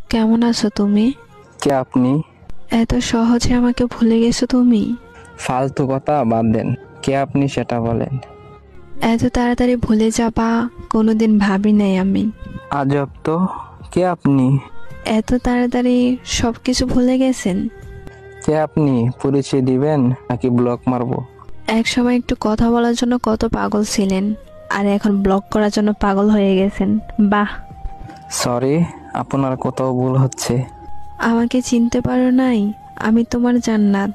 কেমন আছো তুমি? কে আপনি? এত সহজে আমাকে ভুলে গেছো তুমি? ফালতু কথা বাদ দেন। কে আপনি সেটা বলেন। এত তাড়াতাড়ি ভুলে যাবা কোনোদিন ভাবি নাই আমি। আজব তো। কে আপনি? এত তাড়াতাড়ি সবকিছু ভুলে গেছেন? কে আপনি? পরিচয় দিবেন নাকি ব্লক মারবো? এক সময় একটু কথা বলার জন্য কত পাগল ছিলেন, আর এখন ব্লক করার জন্য পাগল হয়ে গেছেন। বাহ। সরি, আপনার কোথাও ভুল হচ্ছে। আমাকে চিনতে পারো নাই? আমি তোমার জান্নাত।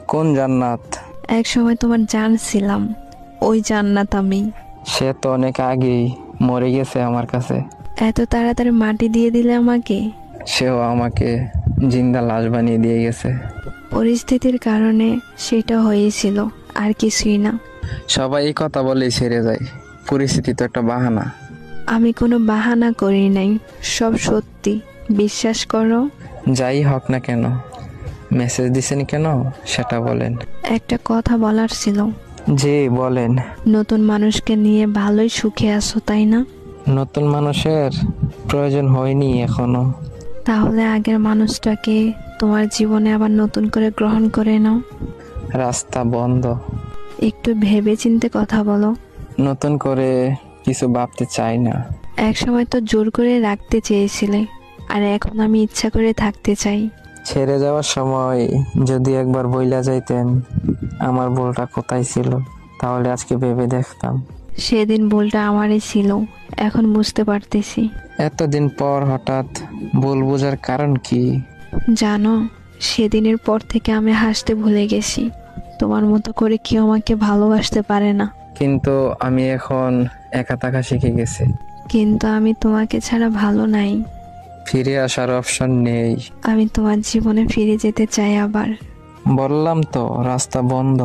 কোন জান্নাত? এক সময় তোমার জান ছিলাম, ওই জান্নাত আমি। সে তো অনেক আগেই মরে গেছে আমার কাছে। এত তাড়াতাড়ি মাটি দিয়ে দিলে আমাকে। সেও আমাকে জিন্দা লাশ বানিয়ে দিয়ে গেছে। পরিস্থিতির কারণে সেটা হয়েছিল, আর কিছুই না। সবাই এই কথা বলেই ছেড়ে যায়। পরিস্থিতি তো একটা বাহানা। আমি কোনো বাহানা করি নাই, সব সত্যি, বিশ্বাস করো। যাই হোক না কেন, মেসেজ দিছেন কেন সেটা বলেন। একটা কথা বলার ছিল। জি বলেন। নতুন মানুষকে নিয়ে ভালোই সুখে আছো তাই না? নতুন মানুষের প্রয়োজন হয়নি এখনো। তাহলে আগের মানুষটাকে তোমার জীবনে আবার নতুন করে গ্রহণ করে নাও। রাস্তা বন্ধ। একটু ভেবে চিন্তে কথা বলো। নতুন করে কিছু ভাবতে চাই না। এক সময় তো জোর করে রাখতে চেয়েছিলে, আর এখন আমি ইচ্ছা করে থাকতে চাই। ছেড়ে যাওয়ার সময় যদি একবার বইলা যাইতেন আমার ভুলটা কোথায় ছিল, তাহলে আজকে ভেবে দেখতাম। সেদিন ভুলটা আমারই ছিল, এখন বুঝতে পারতেছি। এতদিন পর হঠাৎ ভুল বোঝার কারণ কি? জানো, সেদিনের পর থেকে আমি হাসতে ভুলে গেছি। তোমার মতো করে কেউ আমাকে ভালোবাসতে পারে না। কিন্তু আমি এখন একা থাকা শিখে গেছি। কিন্তু আমি তোমাকে ছাড়া ভালো নাই। ফিরে আসার অপশন নেই। আমি তোমার জীবনে ফিরে যেতে চাই আবার। বললাম তো রাস্তা বন্ধ।